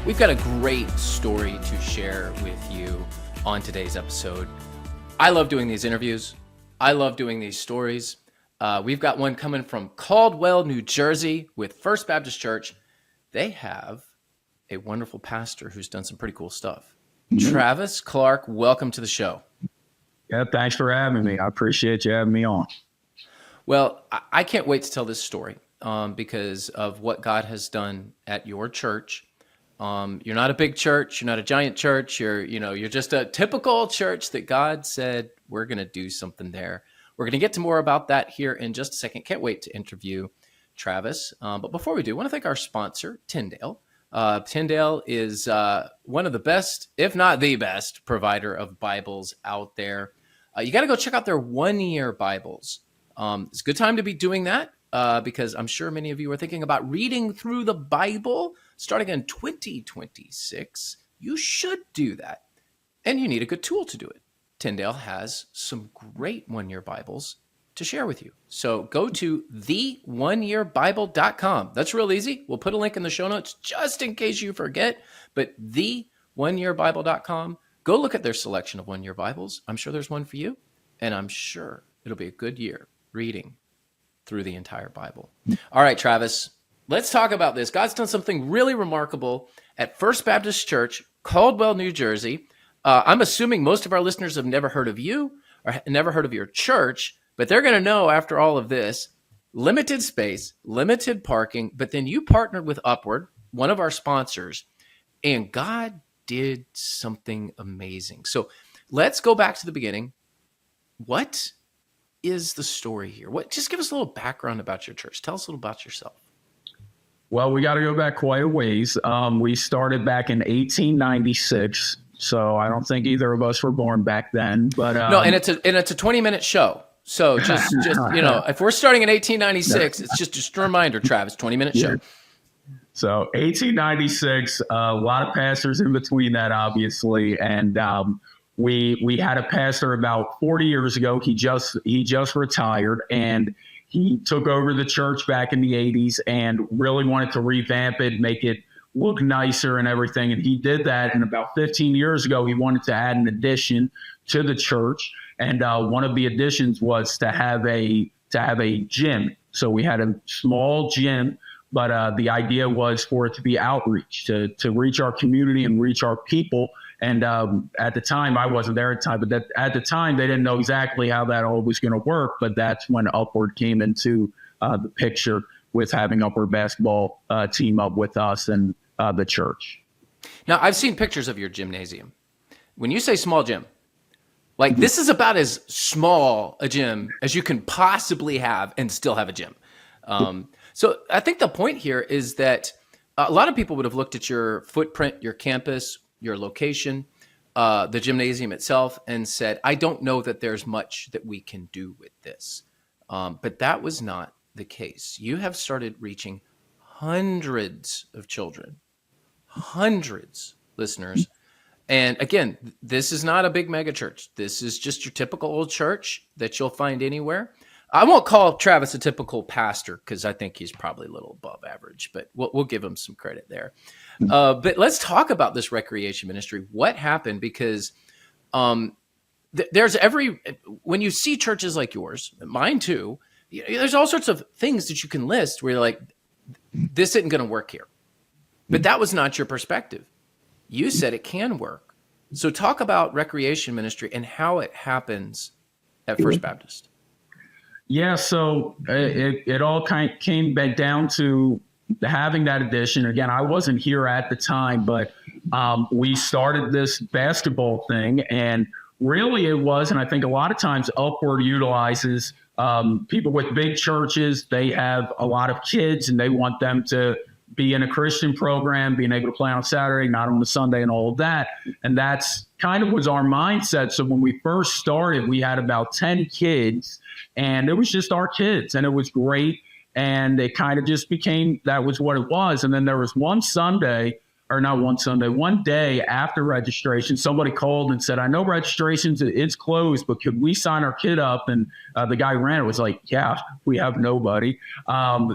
We've got a great story to share with you on today's episode. I love doing these interviews. I love doing these stories. We've got one coming from Caldwell, New Jersey with First Baptist Church. They have a wonderful pastor who's done some pretty cool stuff. Travis Clark, welcome to the show. Yeah, thanks for having me. I appreciate you having me on. Well, I can't wait to tell this story because of what God has done at your church. You're not a big church. You're not a giant church. You're just a typical church that God said, we're going to do something there. We're going to get to more about that here in just a second. Can't wait to interview Travis. But before we do, I want to thank our sponsor, Tyndale. Tyndale is one of the best, if not the best, provider of Bibles out there. You got to go check out their one-year Bibles. It's a good time to be doing that because I'm sure many of you are thinking about reading through the Bible starting in 2026. You should do that, and you need a good tool to do it. Tyndale has some great one-year Bibles to share with you. So go to theoneyearbible.com. That's real easy. We'll put a link in the show notes just in case you forget, but theoneyearbible.com. Go look at their selection of one-year Bibles. I'm sure there's one for you, and I'm sure it'll be a good year reading through the entire Bible. All right, Travis, let's talk about this. God's done something really remarkable at First Baptist Church, Caldwell, New Jersey. I'm assuming most of our listeners have never heard of you or never heard of your church, but they're going to know after all of this. Limited space, limited parking, but then you partnered with Upward, one of our sponsors, and God did something amazing. So let's go back to the beginning. What is the story here? Just give us a little background about your church. Tell us a little about yourself. Well, we got to go back quite a ways. We started back in 1896, so I don't think either of us were born back then. But no, and it's a 20-minute show. So just if we're starting in 1896, it's just a reminder, Travis, 20-minute show. So 1896, a lot of pastors in between that, obviously, and we had a pastor about 40 years ago. He just retired, and he took over the church back in the 80s and really wanted to revamp it, make it look nicer and everything. And he did that. And about 15 years ago, he wanted to add an addition to the church. And one of the additions was to have a gym. So we had a small gym, but the idea was for it to be outreach, to reach our community and reach our people. And at the time, I wasn't there at the time, but at the time, they didn't know exactly how that all was going to work. But that's when Upward came into the picture with having Upward basketball team up with us and the church. Now, I've seen pictures of your gymnasium. When you say small gym, like this is about as small a gym as you can possibly have and still have a gym. So I think the point here is that a lot of people would have looked at your footprint, your campus, your location, the gymnasium itself, and said, I don't know that there's much that we can do with this. But that was not the case. You have started reaching hundreds of children, hundreds listeners. And again, this is not a big mega church. This is just your typical old church that you'll find anywhere. I won't call Travis a typical pastor because I think he's probably a little above average, but we'll give him some credit there. But let's talk about this recreation ministry. What happened? Because when you see churches like yours, mine too, there's all sorts of things that you can list where you're like, this isn't going to work here. But that was not your perspective. You said it can work. So talk about recreation ministry and how it happens at First Baptist. Yeah, so it all kind of came back down to having that addition. Again, I wasn't here at the time, but we started this basketball thing, and really it was, and I think a lot of times Upward utilizes people with big churches. They have a lot of kids, and they want them to be in a Christian program, being able to play on Saturday, not on the Sunday, and all of that. And that's kind of was our mindset. So when we first started, we had about 10 kids, and it was just our kids, and it was great. And it kind of just became, that was what it was. And then there was one day after registration, somebody called and said, I know registrations is closed, but could we sign our kid up? And the guy who ran it was like, yeah, we have nobody.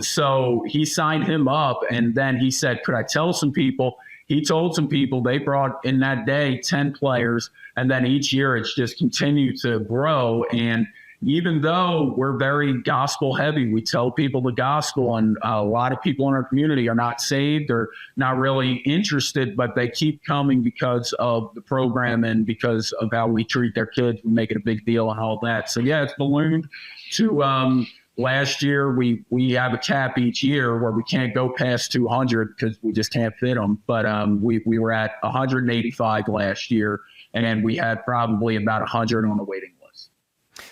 So he signed him up. And then he said, could I tell some people? he told some people they brought in that day 10 players, and then each year it's just continued to grow. And even though we're very gospel heavy, we tell people the gospel, and a lot of people in our community are not saved or not really interested, but they keep coming because of the program and because of how we treat their kids. We make it a big deal and all that. So yeah, it's ballooned to last year. We have a cap each year where we can't go past 200 because we just can't fit them. But we were at 185 last year, and we had probably about 100 on the waiting list.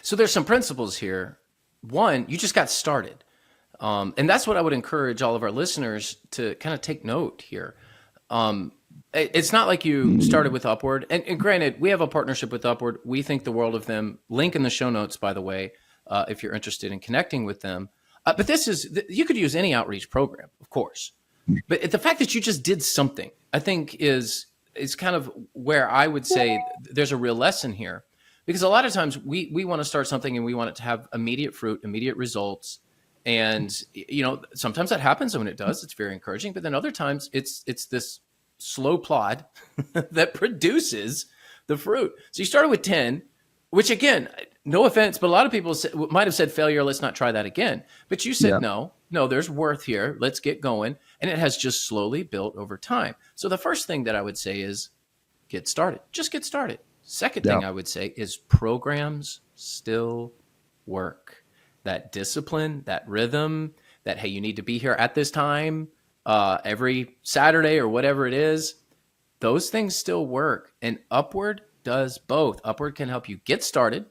So there's some principles here. One, you just got started. And that's what I would encourage all of our listeners to kind of take note here. It's not like you started with Upward. And granted, we have a partnership with Upward. We think the world of them. Link in the show notes, by the way, if you're interested in connecting with them. But you could use any outreach program, of course. But the fact that you just did something, I think is kind of where I would say there's a real lesson here. Because a lot of times we want to start something and we want it to have immediate fruit, immediate results. And, sometimes that happens. And when it does, it's very encouraging. But then other times it's this slow plod that produces the fruit. So you started with 10, which again, no offense, but a lot of people might have said failure. Let's not try that again. But you said, no, there's worth here. Let's get going. And it has just slowly built over time. So the first thing that I would say is get started. Just get started. Second thing I would say is programs still work. That discipline, that rhythm, that, hey, you need to be here at this time every Saturday or whatever it is, those things still work. And Upward does both. Upward can help you get started,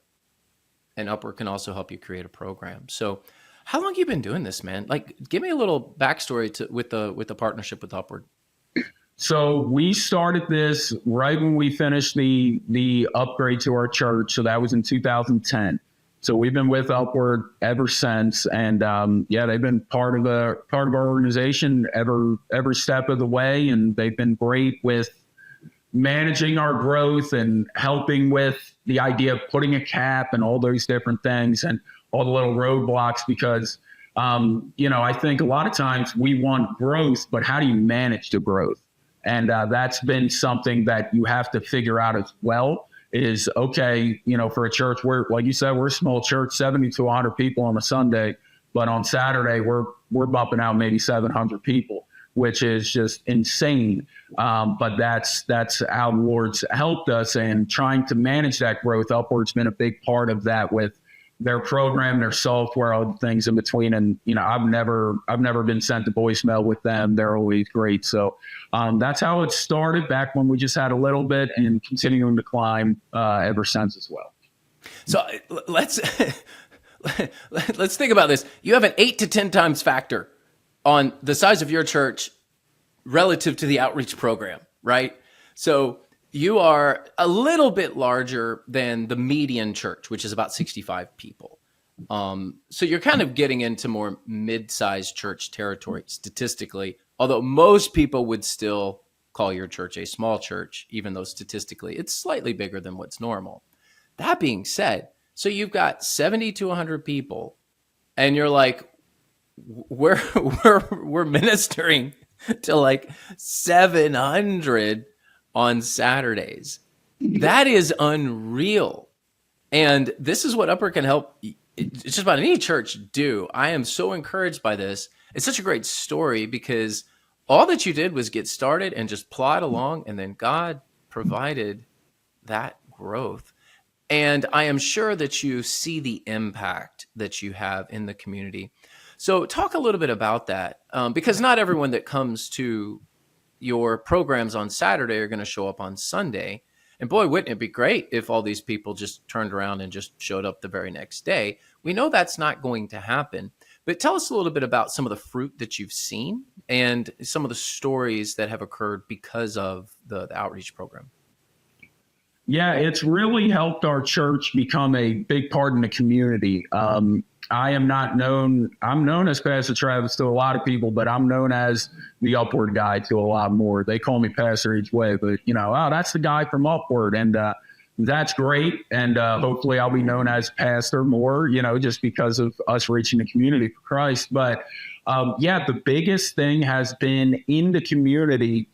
and Upward can also help you create a program. So how long have you been doing this, man? Like, give me a little backstory with the partnership with Upward. So we started this right when we finished the upgrade to our church. So that was in 2010. So we've been with Upward ever since, and they've been part of our organization every step of the way, and they've been great with managing our growth and helping with the idea of putting a cap and all those different things and all the little roadblocks. Because I think a lot of times we want growth, but how do you manage the growth? And that's been something that you have to figure out as well. Is okay, for a church, like you said, we're a small church, 70 to 100 people on a Sunday, but on Saturday we're bumping out maybe 700 people, which is just insane. But that's how the Lord's helped us, and trying to manage that growth. Upward's been a big part of that with their program, their software, all the things in between. And, I've never been sent to voicemail with them. They're always great. So that's how it started back when we just had a little bit, and continuing to climb ever since as well. So let's think about this. You have an 8 to 10 times factor on the size of your church relative to the outreach program, right? So you are a little bit larger than the median church, which is about 65 people. So you're kind of getting into more mid-sized church territory statistically, although most people would still call your church a small church, even though statistically it's slightly bigger than what's normal. That being said, so you've got 70 to 100 people, and you're like, we're ministering to like 700 on Saturdays. That is unreal. And this is what Upward can help just about any church do. I am so encouraged by this. It's such a great story because all that you did was get started and just plod along, and then God provided that growth. And I am sure that you see the impact that you have in the community. So talk a little bit about that, because not everyone that comes to your programs on Saturday are going to show up on Sunday. And boy, wouldn't it be great if all these people just turned around and just showed up the very next day? We know that's not going to happen. But tell us a little bit about some of the fruit that you've seen and some of the stories that have occurred because of the outreach program. Yeah, it's really helped our church become a big part in the community. I am not known. I'm known as Pastor Travis to a lot of people, but I'm known as the Upward guy to a lot more. They call me Pastor each way, but that's the guy from Upward, and that's great. And hopefully, I'll be known as Pastor more, just because of us reaching the community for Christ. But the biggest thing has been in the community.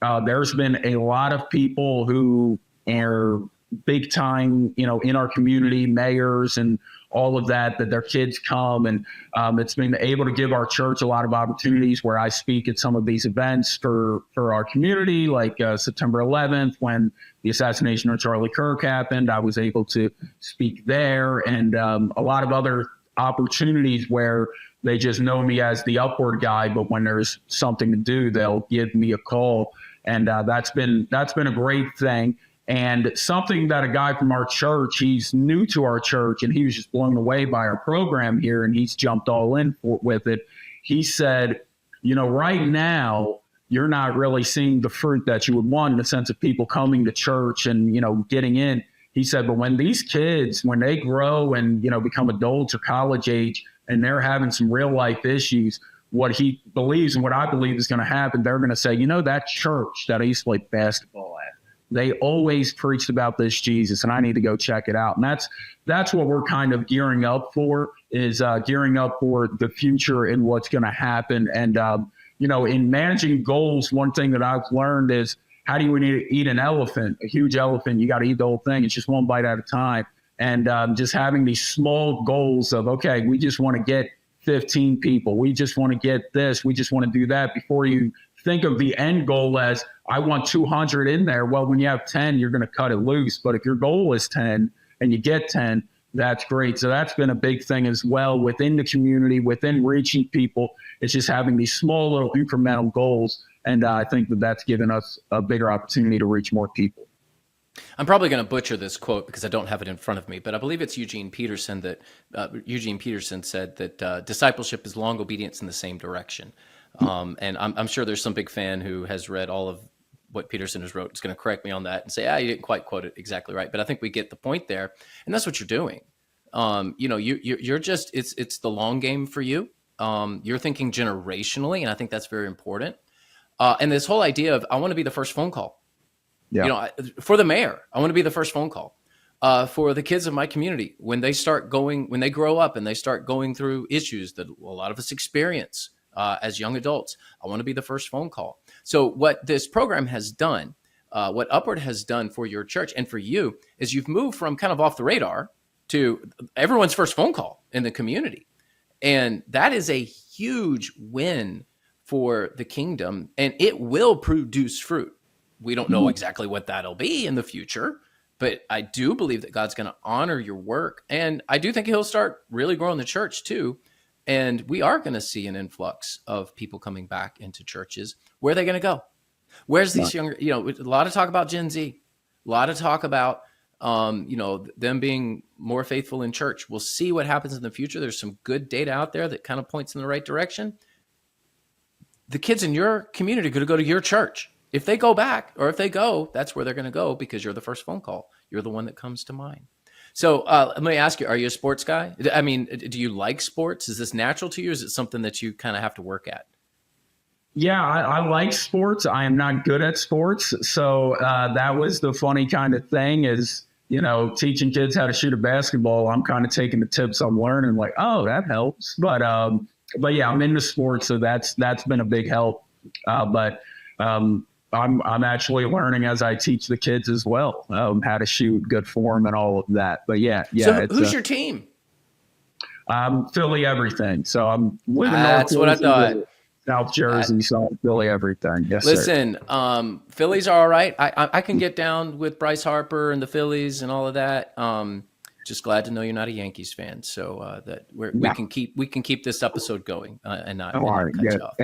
there's been a lot of people who are big time, in our community, mayors and all of that, that their kids come. And it's been able to give our church a lot of opportunities where I speak at some of these events for our community, like September 11th, when the assassination of Charlie Kirk happened. I was able to speak there, and a lot of other opportunities where they just know me as the Upward guy, but when there's something to do, they'll give me a call. And that's been a great thing. And something that a guy from our church, he's new to our church, and he was just blown away by our program here, and he's jumped all in with it. He said, right now, you're not really seeing the fruit that you would want in the sense of people coming to church and, getting in. He said, but when these kids, when they grow and, become adults or college age, and they're having some real life issues, what he believes and what I believe is going to happen, they're going to say, that church that I used to play basketball at, they always preached about this Jesus, and I need to go check it out. And that's what we're kind of gearing up for, is gearing up for the future and what's going to happen. And, in managing goals, one thing that I've learned is, how do you eat an elephant, a huge elephant? You got to eat the whole thing. It's just one bite at a time. And just having these small goals of, okay, we just want to get 15 people. We just want to get this. We just want to do that, before you think of the end goal as, I want 200 in there. Well, when you have 10, you're going to cut it loose. But if your goal is 10 and you get 10, that's great. So that's been a big thing as well within the community, within reaching people. It's just having these small little incremental goals. And I think that's given us a bigger opportunity to reach more people. I'm probably going to butcher this quote because I don't have it in front of me, but I believe it's Eugene Peterson said that discipleship is long obedience in the same direction. And I'm sure there's some big fan who has read all of what Peterson has wrote is going to correct me on that and say, you didn't quite quote it exactly right. But I think we get the point there, and that's what you're doing. You're just, it's the long game for you. You're thinking generationally, and I think that's very important. And this whole idea of, I want to be the first phone call. Yeah. For the mayor, I want to be the first phone call. For the kids of my community, when they grow up and they start going through issues that a lot of us experience as young adults, I want to be the first phone call. So what this program has done, what Upward has done for your church and for you, is you've moved from kind of off the radar to everyone's first phone call in the community. And that is a huge win for the kingdom, and it will produce fruit. We don't know exactly what that'll be in the future, but I do believe that God's going to honor your work. And I do think he'll start really growing the church too. And we are going to see an influx of people coming back into churches. Where are they going to go? Where's these younger, a lot of talk about Gen Z, a lot of talk about, them being more faithful in church. We'll see what happens in the future. There's some good data out there that kind of points in the right direction. The kids in your community are going to go to your church. If they go back, or if they go, that's where they're going to go, because you're the first phone call. You're the one that comes to mind. So let me ask you, are you a sports guy? I mean, do you like sports? Is this natural to you? Or is it something that you kind of have to work at? Yeah, I like sports. I am not good at sports. So that was the funny kind of thing is, teaching kids how to shoot a basketball. I'm kind of taking the tips I'm learning, like, oh, that helps. But yeah, I'm into sports. So that's been a big help. I'm actually learning as I teach the kids as well, how to shoot, good form, and all of that. But yeah. So who's your team? Philly everything. So I'm living. That's what I thought. South Jersey, so Philly everything. Yes, listen, sir. Phillies are all right. I can get down with Bryce Harper and the Phillies and all of that. Just glad to know you're not a Yankees fan, so that we can keep this episode going and not cut you off.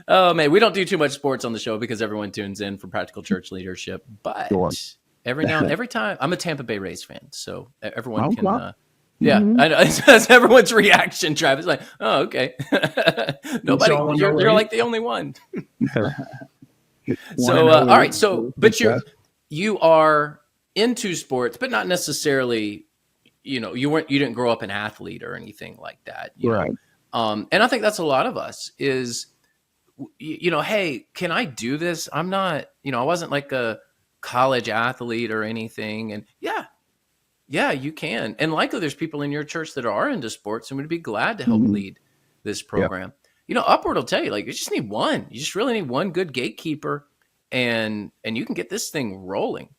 Oh man, we don't do too much sports on the show because everyone tunes in for Practical Church Leadership. But every time, I'm a Tampa Bay Rays fan, so everyone can. Yeah, I know. That's everyone's reaction. Travis, like, oh, okay. Nobody, you're like the only one. So, all right. So, but you are into sports, but not necessarily. You didn't grow up an athlete or anything like that, right? And I think that's a lot of us is. Hey, can I do this? I'm not, I wasn't like a college athlete or anything. And yeah, you can. And likely there's people in your church that are into sports and would be glad to help lead this program. Upward will tell you, like, you just need one. You just really need one good gatekeeper, and you can get this thing rolling.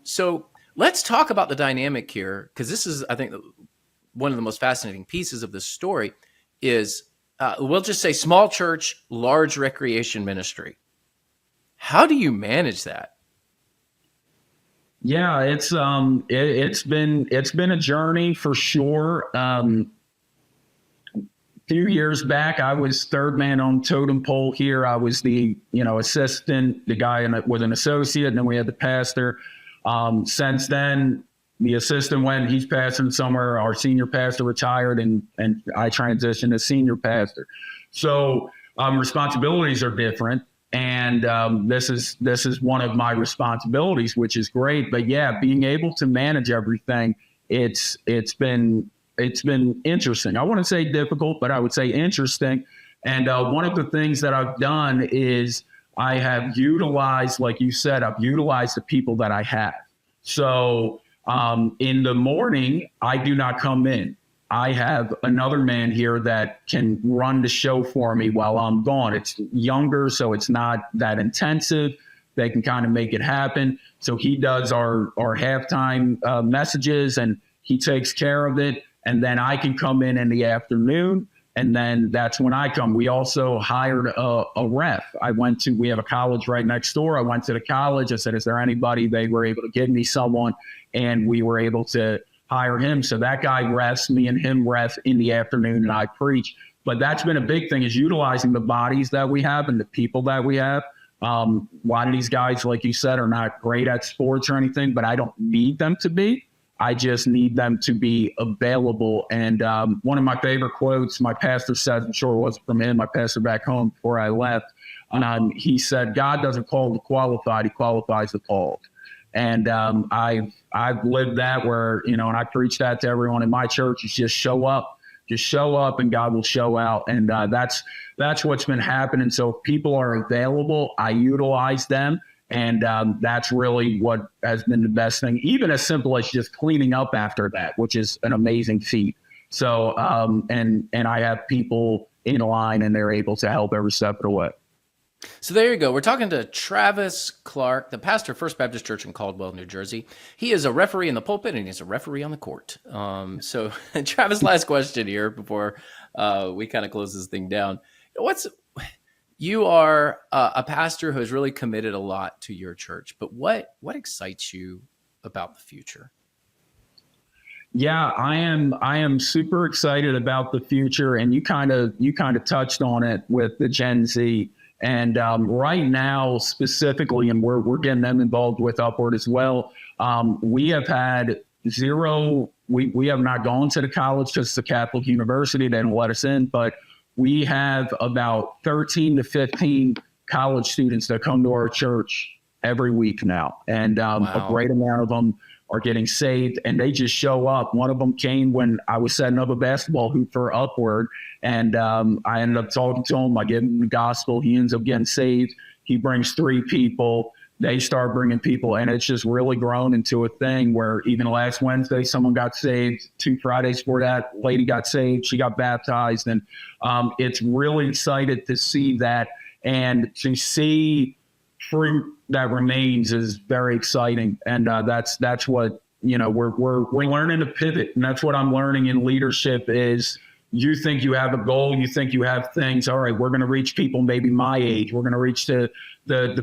So let's talk about the dynamic here, because this is, I think, one of the most fascinating pieces of this story is, we'll just say small church, large recreation ministry. How do you manage that? Yeah, it's been a journey for sure. Few years back, I was third man on totem pole here. I was the assistant, the guy with an associate, and then we had the pastor. Since then, the assistant went; he's pastoring somewhere. Our senior pastor retired, and I transitioned to senior pastor. So responsibilities are different, and this is one of my responsibilities, which is great. But yeah, being able to manage everything, it's been interesting. I wouldn't say difficult, but I would say interesting. And one of the things that I've done is I have utilized, like you said, I've utilized the people that I have. So in the morning, I do not come in. I have another man here that can run the show for me while I'm gone. It's younger, so it's not that intensive. They can kind of make it happen. So he does our halftime messages, and he takes care of it. And then I can come in the afternoon, and then that's when I come. We also hired a ref. We have a college right next door. I went to the college. I said, is there anybody? They were able to give me someone, and we were able to hire him. So that guy refs, me and him ref in the afternoon, and I preach. But that's been a big thing, is utilizing the bodies that we have and the people that we have. A lot of these guys, like you said, are not great at sports or anything, but I don't need them to be. I just need them to be available. And one of my favorite quotes my pastor said, I'm sure it wasn't from him, my pastor back home before I left, he said, God doesn't call the qualified, he qualifies the called. And I've lived that where, and I preach that to everyone in my church, is just show up and God will show out. And that's what's been happening. So if people are available, I utilize them. And that's really what has been the best thing, even as simple as just cleaning up after that, which is an amazing feat. So, and I have people in line, and they're able to help every step of the way. So there you go. We're talking to Travis Clark, the pastor of First Baptist Church in Caldwell, New Jersey. He is a referee in the pulpit, and he's a referee on the court. So Travis, last question here before we kind of close this thing down. You are a pastor who has really committed a lot to your church, but what excites you about the future? Yeah, I am super excited about the future, and you kind of touched on it with the Gen Z. And right now, specifically, and we're getting them involved with Upward as well. We have had zero. We have not gone to the college because it's a Catholic university. They don't let us in, but we have about 13 to 15 college students that come to our church every week now. And Wow. A great amount of them are getting saved, and they just show up. One of them came when I was setting up a basketball hoop for Upward, and I ended up talking to him. I gave him the gospel. He ends up getting saved. He brings 3 people. They start bringing people, and it's just really grown into a thing where even last Wednesday, someone got saved. 2 Fridays before that, lady got saved. She got baptized, and it's really excited to see that, and to see fruit that remains is very exciting. And that's what, we're learning to pivot, and that's what I'm learning in leadership is, you think you have a goal, you think you have things. All right, we're going to reach people maybe my age. We're going to reach the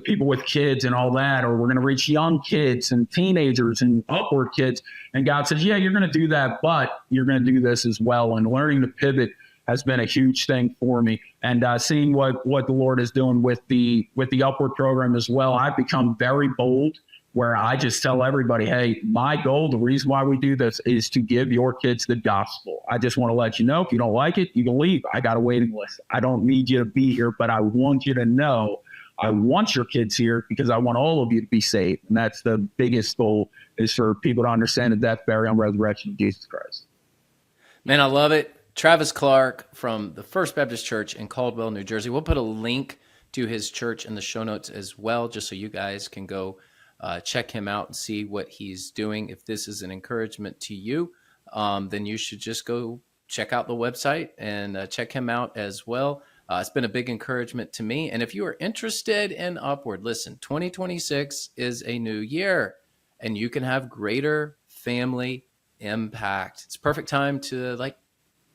people with kids and all that, or we're going to reach young kids and teenagers and upward kids. And God says, yeah, you're going to do that, but you're going to do this as well. And learning to pivot has been a huge thing for me. And seeing what the Lord is doing with the Upward program as well, I've become very bold, where I just tell everybody, hey, my goal, the reason why we do this is to give your kids the gospel. I just want to let you know, if you don't like it, you can leave. I got a waiting list. I don't need you to be here, but I want you to know I want your kids here because I want all of you to be saved. And that's the biggest goal, is for people to understand the death, burial, and resurrection of Jesus Christ. Man, I love it. Travis Clark from the First Baptist Church in Caldwell, New Jersey. We'll put a link to his church in the show notes as well, just so you guys can go check him out and see what he's doing. If this is an encouragement to you, then you should just go check out the website and check him out as well. It's been a big encouragement to me. And if you are interested in Upward, listen, 2026 is a new year and you can have greater family impact. It's a perfect time to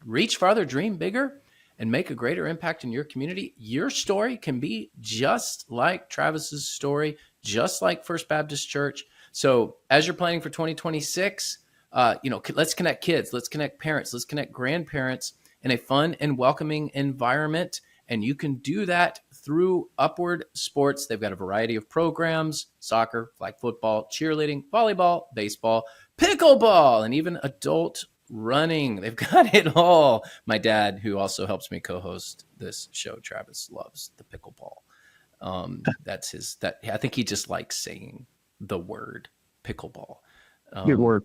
reach farther, dream bigger, and make a greater impact in your community. Your story can be just like Travis's story, just like First Baptist Church. So as you're planning for 2026, let's connect kids, let's connect parents, let's connect grandparents in a fun and welcoming environment. And you can do that through Upward Sports. They've got a variety of programs: soccer, flag football, cheerleading, volleyball, baseball, pickleball, and even adult running. They've got it all. My dad, who also helps me co-host this show, Travis, loves the pickleball. I think he just likes saying the word pickleball. Good work.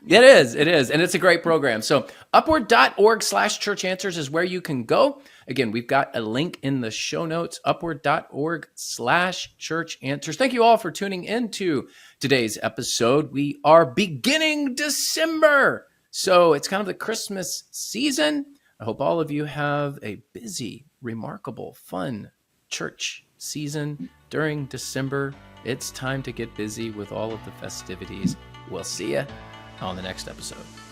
It is. And it's a great program. So upward.org/church answers is where you can go. Again, we've got a link in the show notes, upward.org/church answers. Thank you all for tuning into today's episode. We are beginning December. So it's kind of the Christmas season. I hope all of you have a busy, remarkable, fun church season during December. It's time to get busy with all of the festivities. We'll see you on the next episode.